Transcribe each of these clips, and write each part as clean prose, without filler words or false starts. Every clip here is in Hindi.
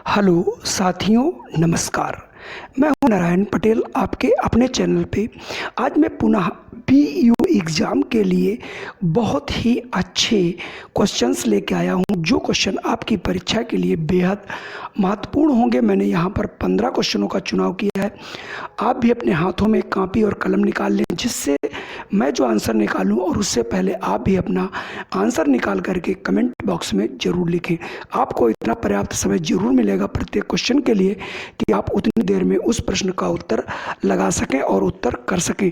हेलो साथियों, नमस्कार। मैं हूं नारायण पटेल आपके अपने चैनल पे। आज मैं पुनः पीयू एग्ज़ाम के लिए बहुत ही अच्छे क्वेश्चंस लेके आया हूं, जो क्वेश्चन आपकी परीक्षा के लिए बेहद महत्वपूर्ण होंगे। मैंने यहां पर 15 क्वेश्चनों का चुनाव किया है। आप भी अपने हाथों में कापी और कलम निकाल लें, जिससे मैं जो आंसर निकालूं और उससे पहले आप भी अपना आंसर निकाल करके कमेंट बॉक्स में ज़रूर लिखें। आपको इतना पर्याप्त समय ज़रूर मिलेगा प्रत्येक क्वेश्चन के लिए कि आप उतनी देर में उस प्रश्न का उत्तर लगा सकें और उत्तर कर सकें।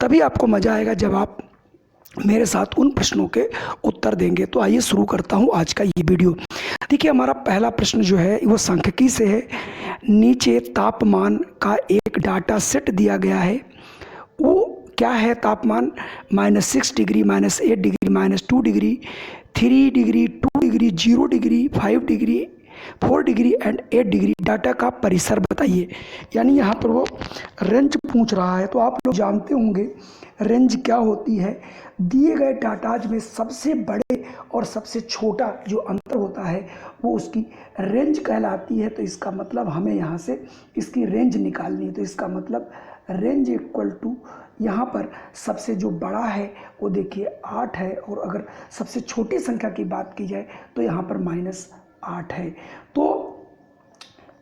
तभी आपको मज़ा आएगा जब आप मेरे साथ उन प्रश्नों के उत्तर देंगे। तो आइए शुरू करता हूं आज का ये वीडियो। देखिए, हमारा पहला प्रश्न जो है वो सांख्यिकी से है। नीचे तापमान का एक डाटा सेट दिया गया है। वो क्या है? तापमान -6 degree, -8 degree, -2 degree, 3 degree, 2 degree, 0 degree, 5 degree, 4 degree and 8 degree. Data का परिसर बताइए। यानी यहाँ पर वो रेंज पूछ रहा है। तो आप लोग जानते होंगे रेंज क्या होती है। दिए गए डाटाज में सबसे बड़े और सबसे छोटा जो अंतर होता है वो उसकी रेंज कहलाती है। तो इसका मतलब हमें यहाँ से इसकी रेंज निकालनी है। तो इसका मतलब रेंज इक्वल टू, यहाँ पर सबसे जो बड़ा है वो देखिए 8 है, और अगर सबसे छोटी संख्या की बात की जाए तो यहाँ पर -8 है। तो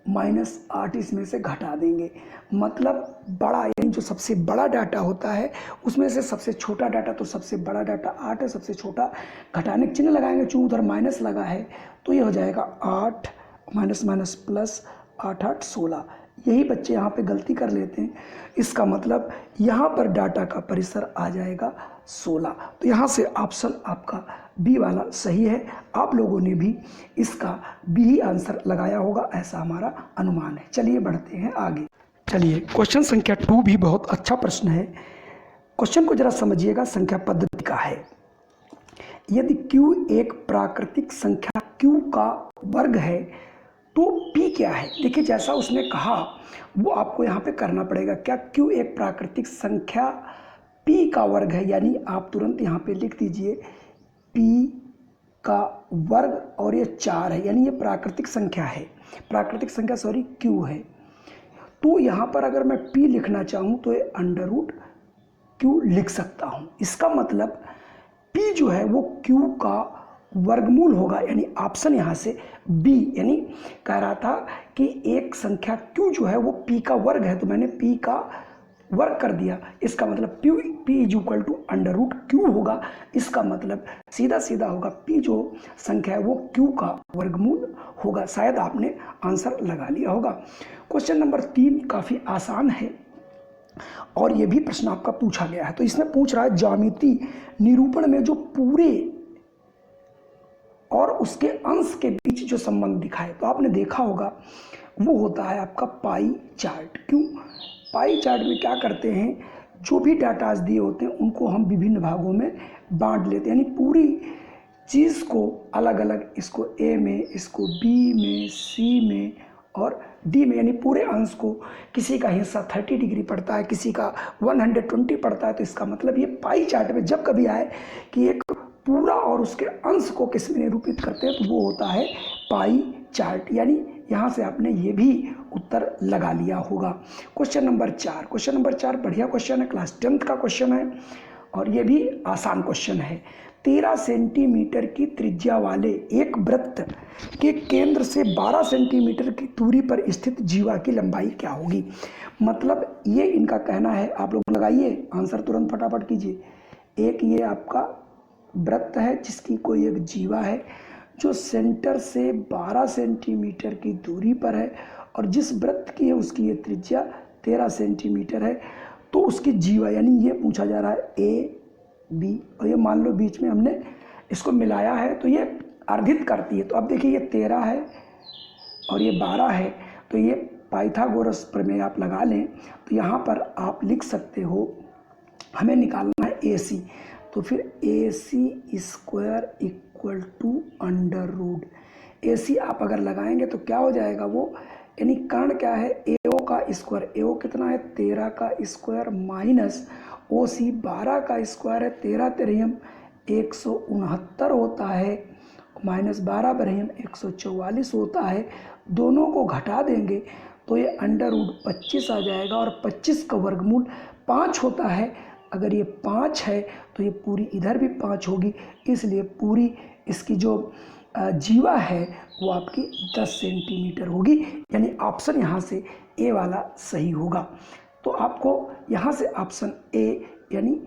-8 इसमें से घटा देंगे, मतलब बड़ा, यानी जो सबसे बड़ा डाटा होता है उसमें से सबसे छोटा डाटा, तो सबसे बड़ा डाटा 8 है, सबसे छोटा घटाने का चिन्ह लगाएंगे। चूँकि उधर माइनस लगा है तो ये हो जाएगा 8 माइनस माइनस प्लस, 8 8 16। यही बच्चे यहाँ पे गलती कर लेते हैं। इसका मतलब यहाँ पर डाटा का परिसर आ जाएगा 16। तो यहाँ से ऑप्शन आपका बी वाला सही है। आप लोगों ने भी इसका बी ही आंसर लगाया होगा, ऐसा हमारा अनुमान है। चलिए बढ़ते हैं आगे। चलिए, क्वेश्चन संख्या 2 भी बहुत अच्छा प्रश्न है। क्वेश्चन को जरा समझिएगा। संख्या पद्धति का है। यदि q एक प्राकृतिक संख्या q का वर्ग है तो p क्या है? देखिए, जैसा उसने कहा वो आपको यहाँ पे करना पड़ेगा। क्या q एक प्राकृतिक संख्या p का वर्ग है? यानी आप तुरंत यहाँ पे लिख दीजिए p का वर्ग, और ये 4 है, यानी ये प्राकृतिक संख्या है। प्राकृतिक संख्या सॉरी q है। तो यहाँ पर अगर मैं p लिखना चाहूँ तो ये √q लिख सकता हूँ। इसका मतलब p जो है वो q का वर्गमूल होगा। यानी ऑप्शन यहाँ से बी, यानी कह रहा था कि एक संख्या q जो है वो p का वर्ग है, तो मैंने p का वर्ग कर दिया। इसका मतलब p is equal to √q होगा। इसका मतलब सीधा सीधा होगा p जो संख्या है वो q का वर्गमूल होगा। शायद आपने आंसर लगा लिया होगा। क्वेश्चन नंबर 3 काफ़ी आसान है और ये भी प्रश्न आपका पूछा गया है। तो इसमें पूछ रहा है ज्यामिति निरूपण में जो पूरे और उसके अंश के बीच जो संबंध दिखाए, तो आपने देखा होगा वो होता है आपका पाई चार्ट। क्यों? पाई चार्ट में क्या करते हैं, जो भी डाटाज दिए होते हैं उनको हम विभिन्न भागों में बांट लेते हैं। यानी पूरी चीज़ को अलग अलग, इसको ए में, इसको बी में, सी में और डी में, यानी पूरे अंश को, किसी का हिस्सा 30 डिग्री पड़ता है, किसी का 120 पड़ता है। तो इसका मतलब ये पाई चार्ट में जब कभी आए कि एक पूरा और उसके अंश को किस में निरूपित करते हैं तो वो होता है पाई चार्ट। यानी यहाँ से आपने ये भी उत्तर लगा लिया होगा। Question number 4। क्वेश्चन नंबर 4 बढ़िया क्वेश्चन है, क्लास 10th का क्वेश्चन है और ये भी आसान क्वेश्चन है। 13 सेंटीमीटर की त्रिज्या वाले एक वृत्त के केंद्र से 12 सेंटीमीटर की दूरी पर स्थित जीवा की लंबाई क्या होगी? मतलब ये इनका कहना है। आप लोग लगाइए आंसर, तुरंत फटाफट कीजिए। एक ये आपका वृत्त है जिसकी कोई एक जीवा है जो सेंटर से 12 सेंटीमीटर की दूरी पर है, और जिस वृत्त की है उसकी ये त्रिज्या 13 सेंटीमीटर है। तो उसकी जीवा, यानी ये पूछा जा रहा है ए बी, और ये मान लो बीच में हमने इसको मिलाया है तो ये अर्धित करती है। तो अब देखिए ये 13 है और ये 12 है, तो ये पाइथागोरस प्रमेय आप लगा लें तो यहाँ पर आप लिख सकते हो, हमें निकालना है ए सी। तो फिर ए सी स्क्वायर इक्वल टू √। ए सी आप अगर लगाएंगे तो क्या हो जाएगा वो, यानी कर्ण क्या है, एओ का स्क्वायर। एओ कितना है, 13 का स्क्वायर माइनस ओ सी 12 का स्क्वायर है, 13 तेरहम 169 होता है, -12 बरहिम 144 होता है। दोनों को घटा देंगे तो ये √25 आ जाएगा और 25 का वर्गमूल 5 होता है। अगर ये 5 है तो ये पूरी इधर भी 5 होगी, इसलिए पूरी इसकी जो जीवा है वो आपकी 10 सेंटीमीटर होगी, यानी ऑप्शन यहाँ से ए वाला सही होगा। तो आपको यहाँ से ऑप्शन ए यानी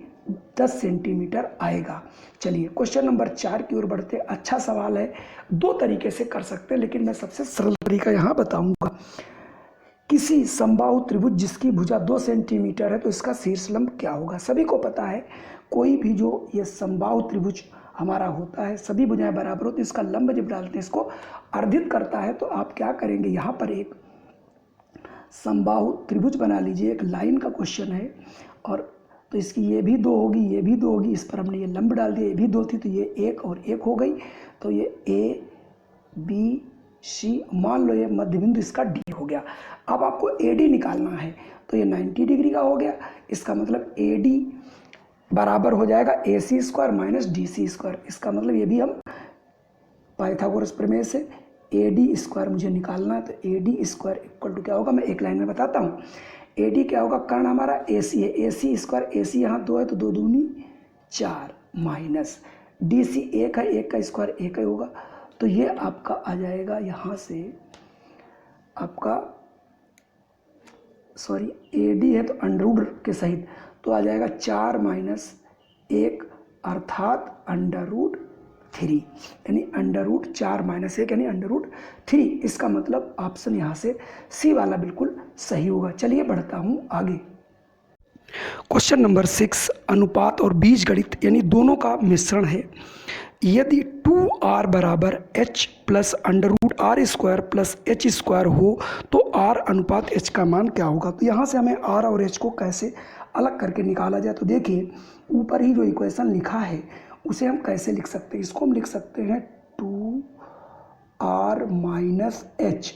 10 सेंटीमीटर आएगा। चलिए क्वेश्चन नंबर 4 की ओर बढ़ते। अच्छा सवाल है, दो तरीके से कर सकते हैं, लेकिन मैं सबसे सरल तरीका यहाँ बताऊंगा। किसी समबाहु त्रिभुज जिसकी भुजा 2 सेंटीमीटर है तो इसका शीर्ष लंब क्या होगा। सभी को पता है कोई भी जो ये समबाहु त्रिभुज हमारा होता है, सभी भुजाएं बराबर होती है, इसका लंब जब डालते हैं इसको अर्धित करता है। तो आप क्या करेंगे, यहाँ पर एक समबाहु त्रिभुज बना लीजिए, एक लाइन का क्वेश्चन है, और तो इसकी ये भी 2 होगी, ये भी 2 होगी, इस पर हमने ये लंब डाल दिया, ये भी 2 थी तो ये 1 और 1 हो गई। तो ये ए बी सी, मान लो ये मध्य बिंदु इसका डी हो गया। अब आपको ए डी निकालना है तो ये 90 डिग्री का हो गया। इसका मतलब ए डी बराबर हो जाएगा AC² माइनस DC²। इसका मतलब ये भी हम पाइथागोरस प्रमेय से AD² मुझे निकालना है, तो AD² इक्वल टू क्या होगा, मैं एक लाइन में बताता हूँ। AD क्या होगा, कर्ण हमारा AC है, AC², AC यहाँ 2 है तो 2 दूनी 4 माइनस DC 1 है, 1 का स्क्वायर 1 ही होगा। तो ये आपका आ जाएगा यहाँ से आपका AD है तो अंडररूट के सहित तो आ जाएगा 4 माइनस 1 अर्थात √3, यानी √4 माइनस 1 यानी √3। इसका मतलब ऑप्शन यहाँ से सी वाला बिल्कुल सही होगा। चलिए बढ़ता हूँ आगे। क्वेश्चन नंबर 6 अनुपात और बीजगणित यानी दोनों का मिश्रण है। यदि 2r बराबर h plus √r² plus h² हो तो r अनुपात h का मान क्या होगा। तो यहाँ से हमें r और h को कैसे अलग करके निकाला जाए, तो देखिए ऊपर ही जो इक्वेशन लिखा है उसे हम कैसे लिख सकते हैं। इसको हम लिख सकते हैं 2r minus h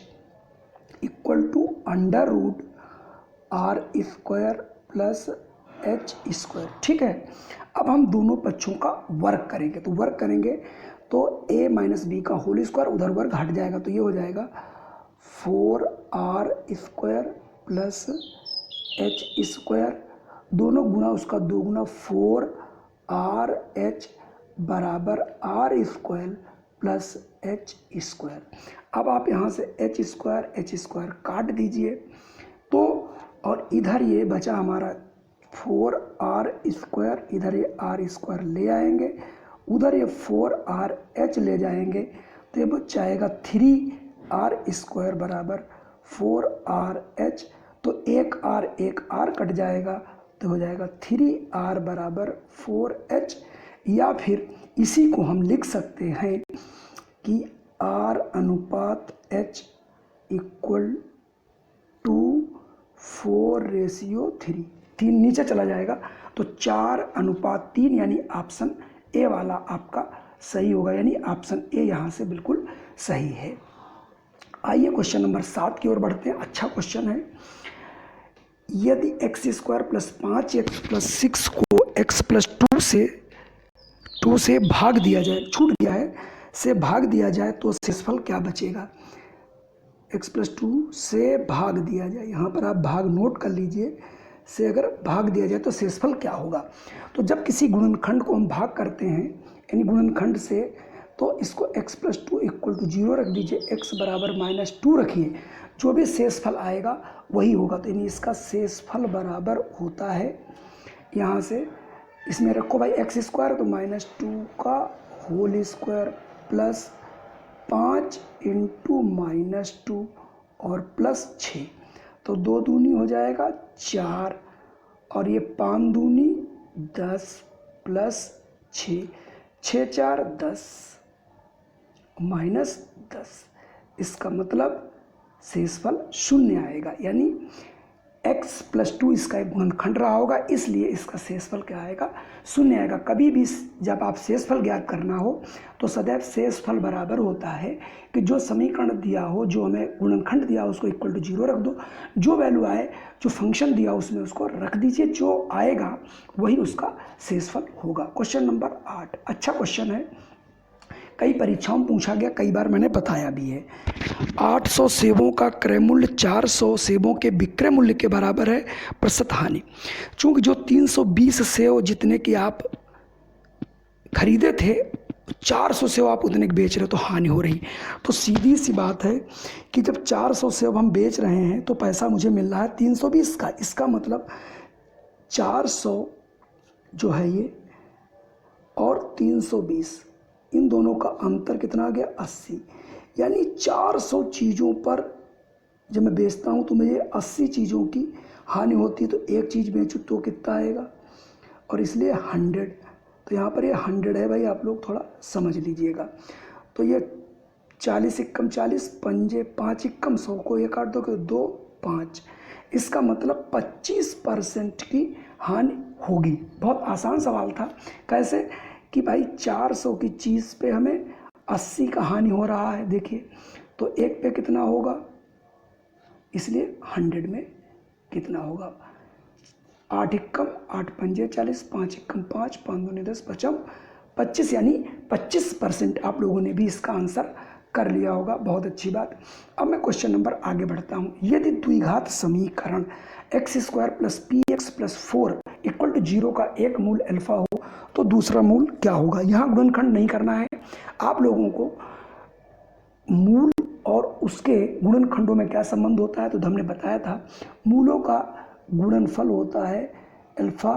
equal to √r² plus h²। ठीक है, अब हम दोनों पक्षों का वर्ग करेंगे, तो वर्ग करेंगे तो a माइनस बी का होल स्क्वायर, उधर वर्ग हट जाएगा तो ये हो जाएगा 4r² प्लस h², दोनों गुना उसका 2 गुना 4rh बराबर r² प्लस h²। अब आप यहाँ से h² काट दीजिए तो, और इधर ये बचा हमारा 4r², इधर ये r² ले आएंगे, उधर ये 4rh ले जाएंगे तो ये बच जाएगा 3r² बराबर 4rh। तो एक r कट जाएगा तो हो जाएगा 3r बराबर 4h। या फिर इसी को हम लिख सकते हैं कि r अनुपात h इक्वल टू 4:3, 3 नीचे चला जाएगा तो 4:3, यानी ऑप्शन ए वाला आपका सही होगा, यानी ऑप्शन ए यहाँ से बिल्कुल सही है। आइए क्वेश्चन नंबर 7 की ओर बढ़ते हैं। अच्छा क्वेश्चन है, यदि x² प्लस 5x प्लस 6 को x प्लस 2 से भाग दिया जाए, छूट गया है, से भाग दिया जाए तो शेषफल क्या बचेगा। x प्लस 2 से भाग दिया जाए, यहाँ पर आप भाग नोट कर लीजिए, से अगर भाग दिया जाए तो शेषफल क्या होगा। तो जब किसी गुणनखंड को हम भाग करते हैं यानी गुणनखंड से, तो इसको x प्लस 2 इक्वल टू 0 रख दीजिए, x बराबर -2 रखिए, जो भी शेषफल आएगा वही होगा। तो यानी इसका शेषफल बराबर होता है, यहाँ से इसमें रखो भाई x² तो -2 का होल स्क्वायर प्लस 5 इंटू -2 और प्लस 6, तो 2 दूनी हो जाएगा 4 और ये 5 दूनी 10 प्लस 6, 6 4 10 -10। इसका मतलब शेषफल 0 आएगा, यानी x प्लस 2 इसका एक गुणनखंड रहा होगा, इसलिए इसका शेषफल क्या आएगा, 0 आएगा। कभी भी जब आप शेषफल ज्ञात करना हो तो सदैव शेषफल बराबर होता है कि जो समीकरण दिया हो, जो हमें गुणनखंड दिया हो उसको इक्वल टू 0 रख दो, जो वैल्यू आए, जो फंक्शन दिया उसमें उसको रख दीजिए, जो आएगा वही उसका शेषफल होगा। क्वेश्चन नंबर 8 अच्छा क्वेश्चन है, कई परीक्षाओं में पूछा गया, कई बार मैंने बताया भी है। 800 सेबों का क्रय मूल्य 400 सेबों के विक्रय मूल्य के बराबर है, प्रतिशत हानि। चूंकि जो 320 सेब जितने की आप खरीदे थे, 400 सेब आप उतने के बेच रहे हो, तो हानि हो रही। तो सीधी सी बात है कि जब 400 सेब हम बेच रहे हैं तो पैसा मुझे मिल रहा है 320 का। इसका मतलब 400 जो है ये और 320, इन दोनों का अंतर कितना आ गया, 80। यानी 400 चीज़ों पर जब मैं बेचता हूँ तो मुझे 80 चीज़ों की हानि होती है। तो एक चीज़ बेचूँ तो कितना आएगा, और इसलिए 100। तो यहाँ पर ये 100 है भाई, आप लोग थोड़ा समझ लीजिएगा। तो ये 40 इक्कम 40, पंजे 5 इक्कम 100 को ये काट दो, 2 5, इसका मतलब 25% की हानि होगी। बहुत आसान सवाल था। कैसे कि भाई 400 की चीज़ पे हमें 80 का हानि हो रहा है। देखिए तो एक पे कितना होगा, इसलिए 100 में कितना होगा, 8 इक्कम 8 पंजे 40, 5 इक्कम 5, 5 दूनी 10, 5 25, यानी 25% आप लोगों ने भी इसका आंसर कर लिया होगा। बहुत अच्छी बात। अब मैं क्वेश्चन नंबर आगे बढ़ता हूँ। यदि द्विघात समीकरण x² + px + 4 = 0 का एक मूल अल्फा हो तो दूसरा मूल क्या होगा। यहाँ गुणनखंड नहीं करना है आप लोगों को। मूल और उसके गुणनखंडों में क्या संबंध होता है, तो हमने बताया था मूलों का गुणनफल होता है अल्फा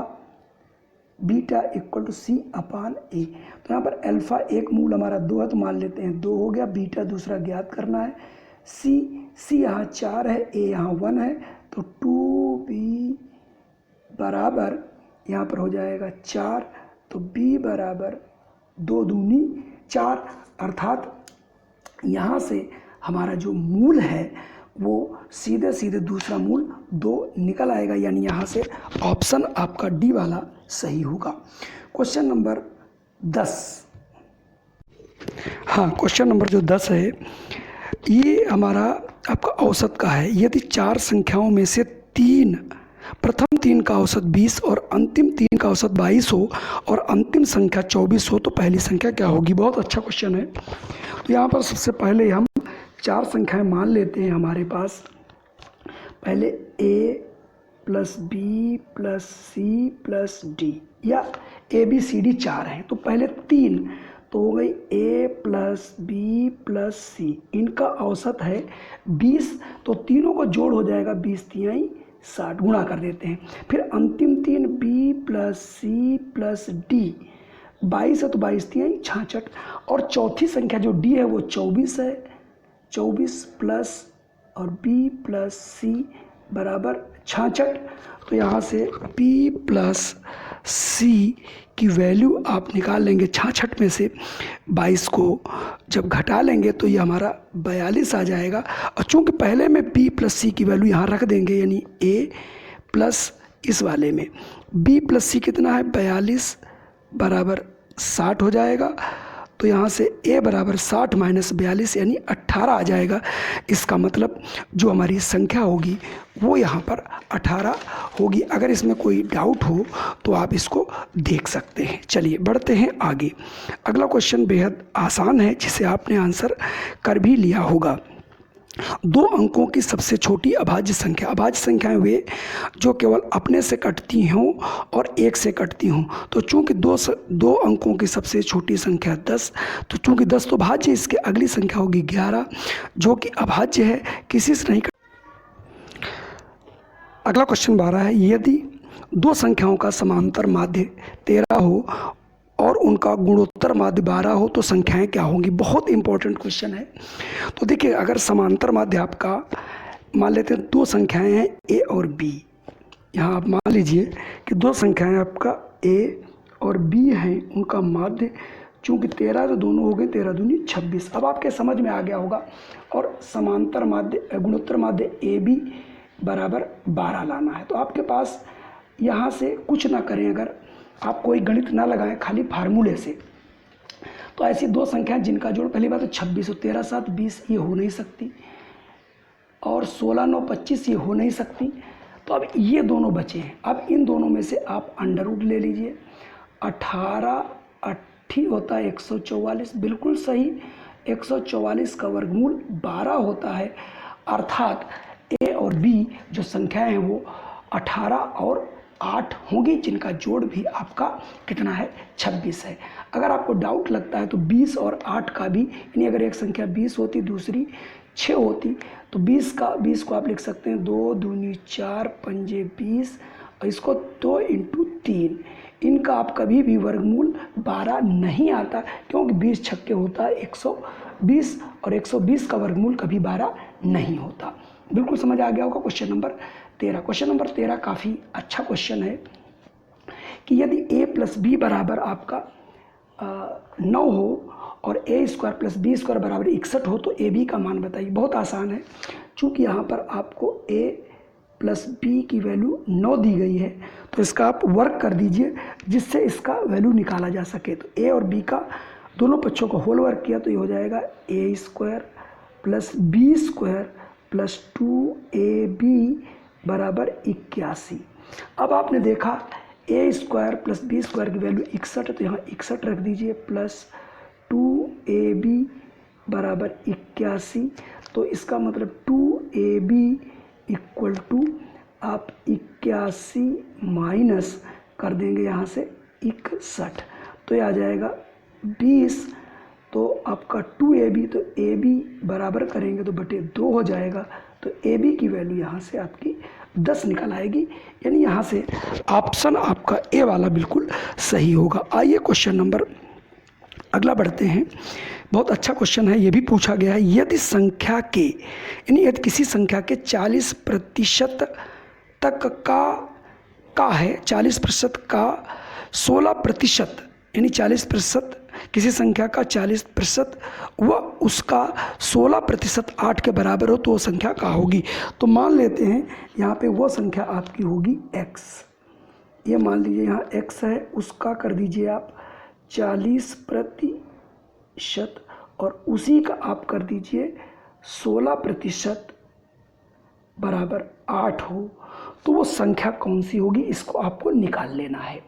बीटा = c/a। तो यहाँ पर अल्फा एक मूल हमारा 2 है, तो मान लेते हैं 2 हो गया। बीटा दूसरा ज्ञात करना है। c यहाँ 4 है, a यहाँ 1 है, तो 2b बराबर यहाँ पर हो जाएगा 4। तो b बराबर 2 दूनी 4, अर्थात यहाँ से हमारा जो मूल है वो सीधे सीधे दूसरा मूल 2 निकल आएगा। यानी यहाँ से ऑप्शन आपका डी वाला सही होगा। Question number 10। हाँ, क्वेश्चन नंबर जो 10 है ये हमारा आपका औसत का है। यदि 4 संख्याओं में से प्रथम 3 का औसत 20 और अंतिम 3 का औसत 22 हो और अंतिम संख्या 24 हो तो पहली संख्या क्या होगी। बहुत अच्छा क्वेश्चन है। तो यहाँ पर सबसे पहले हम 4 संख्याएं मान लेते हैं हमारे पास। पहले a + b + c + d, या a b c d 4 हैं। तो पहले 3 तो हो गई a + b + c, इनका औसत है 20, तो तीनों का जोड़ हो जाएगा 20 × 60, गुणा कर देते हैं। फिर अंतिम 3 b + c + d 22 है, तो 22 × 66, और चौथी संख्या जो d है वो 24 है। 24 प्लस और b + c बराबर 66। तो यहाँ से b + c की वैल्यू आप निकाल लेंगे। 66 में से 22 को जब घटा लेंगे तो ये हमारा 42 आ जाएगा। और चूँकि पहले में b + c की वैल्यू यहाँ रख देंगे, यानी a प्लस इस वाले में b + c कितना है, 42 बराबर 60 हो जाएगा। तो यहाँ से a बराबर 60 - 42 यानी 18 आ जाएगा। इसका मतलब जो हमारी संख्या होगी वो यहाँ पर 18 होगी। अगर इसमें कोई डाउट हो तो आप इसको देख सकते हैं। चलिए बढ़ते हैं आगे। अगला क्वेश्चन बेहद आसान है, जिसे आपने आंसर कर भी लिया होगा। 2 अंकों की सबसे छोटी अभाज्य संख्या। अभाज्य संख्याएं वे जो केवल अपने से कटती हों और 1 से कटती हों। तो चूंकि 2 अंकों की सबसे छोटी संख्या 10, तो चूंकि 10 तो भाज्य, इसके अगली संख्या होगी 11 जो कि अभाज्य है, किसी से नहीं। अगला क्वेश्चन 12 है। यदि 2 संख्याओं का समांतर माध्य 13 हो और उनका गुणोत्तर माध्य 12 हो तो संख्याएं क्या होंगी। बहुत इंपॉर्टेंट क्वेश्चन है। तो देखिए, अगर समांतर माध्य आपका मान लेते हैं 2 संख्याएं हैं a और b। यहाँ आप मान लीजिए कि 2 संख्याएं आपका a और b हैं, उनका माध्य चूँकि 13 तो दोनों हो गए 13 दूनी 26। अब आपके समझ में आ गया होगा। और समांतर माध्य गुणोत्तर माध्य ए बी बराबर 12 लाना है। तो आपके पास यहाँ से कुछ ना करें, अगर आप कोई गणित ना लगाएं, खाली फार्मूले से, तो ऐसी 2 संख्याएं जिनका जोड़, पहली बात तो 26 और 13 7 20 ये हो नहीं सकती, और 16 9 25 ये हो नहीं सकती। तो अब ये दोनों बचे हैं। अब इन दोनों में से आप अंडर रूट ले लीजिए। 18 ठीक होता है 144, बिल्कुल सही। 144 का वर्गमूल 12 होता है, अर्थात ए और बी जो संख्याएं हैं वो 18 और 8 होंगी, जिनका जोड़ भी आपका कितना है, 26 है। अगर आपको डाउट लगता है तो 20 और 8 का भी, यानी अगर एक संख्या 20 होती दूसरी 6 होती तो 20 को आप लिख सकते हैं 2 दूनी 4 पंजे 20, और इसको 2 × 3। इनका आप कभी भी वर्गमूल 12 नहीं आता, क्योंकि 20 छक्के होता है 120, और 120 का वर्गमूल कभी 12 नहीं होता। बिल्कुल समझ आ गया होगा। Question number 13। क्वेश्चन नंबर 13 काफ़ी अच्छा क्वेश्चन है कि यदि a + b बराबर आपका 9 हो और a² + b² बराबर 61 हो तो ए बी का मान बताइए। बहुत आसान है, चूँकि यहाँ पर आपको a + b की वैल्यू 9 दी गई है, तो इसका आप वर्क कर दीजिए जिससे इसका वैल्यू निकाला जा सके। तो a और b का दोनों पक्षों को होल वर्क किया तो ये हो जाएगा a² + b² + 2ab बराबर 81। अब आपने देखा a² + b² की वैल्यू 61 है, तो यहाँ 61 रख दीजिए, प्लस 2ab बराबर 81। तो इसका मतलब 2ab = आप 81 माइनस कर देंगे यहाँ से 61, तो ये आ जाएगा 20। तो आपका 2ab, तो ab बराबर करेंगे तो बटे 2 हो जाएगा, तो ab की वैल्यू यहाँ से आपकी 10 निकल आएगी। यानी यहाँ से ऑप्शन आपका ए वाला बिल्कुल सही होगा। आइए क्वेश्चन नंबर अगला बढ़ते हैं। बहुत अच्छा क्वेश्चन है, ये भी पूछा गया है। यदि संख्या के, यानी यदि किसी संख्या के 40% तक का है, 40% का 16%, यानी 40%, किसी संख्या का 40% व उसका 16% 8 के बराबर हो तो वो संख्या क्या होगी। तो मान लेते हैं यहाँ पे वो संख्या आपकी होगी x। ये मान लीजिए यहाँ x है, उसका कर दीजिए आप 40% और उसी का आप कर दीजिए 16% बराबर 8 हो, तो वो संख्या कौन सी होगी, इसको आपको निकाल लेना है।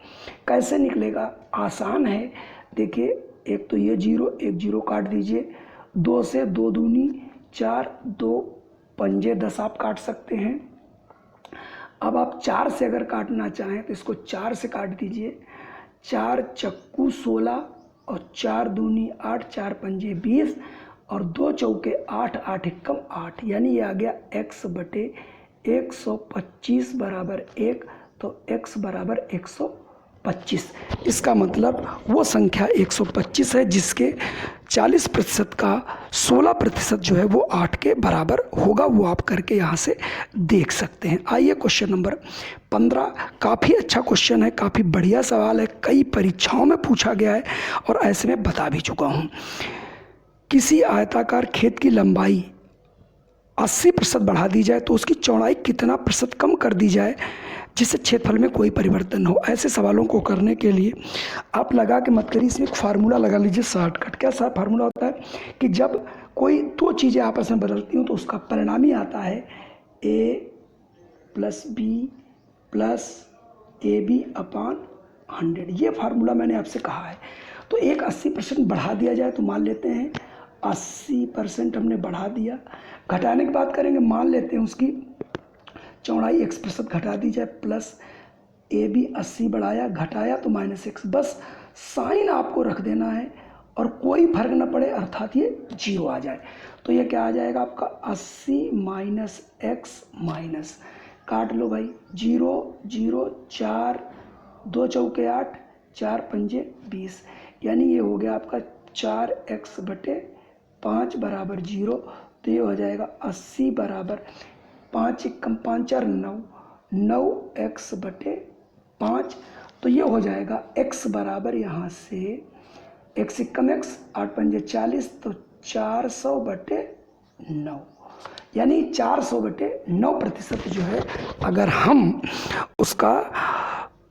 कैसे निकलेगा, आसान है। देखिए, एक तो ये 0, एक 0 काट दीजिए, 2 से 2 दूनी 4, 2 पंजे 10 आप काट सकते हैं। अब आप 4 से अगर काटना चाहें तो इसको 4 से काट दीजिए, 4 चक्कू 16 और 4 दूनी 8, 4 पंजे 20 और 2 चौके 8, 8 एकम 8, यानी ये आ गया x बटे 125 बराबर 1, तो x बराबर 125। इसका मतलब वो संख्या 125 है जिसके 40% का 16% जो है वो 8 के बराबर होगा। वो आप करके यहाँ से देख सकते हैं। आइए क्वेश्चन नंबर 15। काफ़ी अच्छा क्वेश्चन है, काफ़ी बढ़िया सवाल है, कई परीक्षाओं में पूछा गया है और ऐसे में बता भी चुका हूँ। किसी आयताकार खेत की लंबाई 80% बढ़ा दी जाए तो उसकी चौड़ाई कितना प्रतिशत कम कर दी जाए जिससे क्षेत्रफल में कोई परिवर्तन हो। ऐसे सवालों को करने के लिए आप लगा के मत करिए, इसमें एक फार्मूला लगा लीजिए शॉर्टकट। क्या फार्मूला होता है कि जब कोई दो चीज़ें आपस में बदलती हूँ तो उसका परिणाम ही आता है a + b + ab/100। ये फार्मूला मैंने आपसे कहा है। तो एक 80% बढ़ा दिया जाए तो मान लेते हैं 80% हमने बढ़ा दिया। घटाने की बात करेंगे, मान लेते हैं उसकी चौड़ाई x% घटा दी जाए, प्लस AB 80 बढ़ाया, घटाया तो -x। बस साइन आपको रख देना है और कोई फर्क ना पड़े, अर्थात ये 0 आ जाए। तो ये क्या आ जाएगा आपका 80 - x माइनस, काट लो भाई, 0 0 4 2 चौके 8 4 पंजे 20, यानी ये हो गया आपका 4x बटे 5 बराबर 0। तो ये हो जाएगा 80 बराबर 5 एकम 5 4 9, 9x बटे 5। तो ये हो जाएगा x बराबर यहाँ से x एकम x 8 पंजे 40, तो 400 बटे 9, यानी 400 बटे 9% जो है अगर हम उसका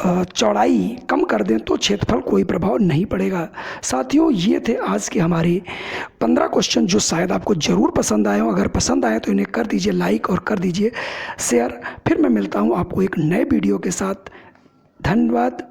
चौड़ाई कम कर दें तो क्षेत्रफल कोई प्रभाव नहीं पड़ेगा। साथियों, ये थे आज के हमारे 15 क्वेश्चन जो शायद आपको ज़रूर पसंद आए हों। अगर पसंद आए तो इन्हें कर दीजिए लाइक और कर दीजिए शेयर। फिर मैं मिलता हूँ आपको एक नए वीडियो के साथ। धन्यवाद।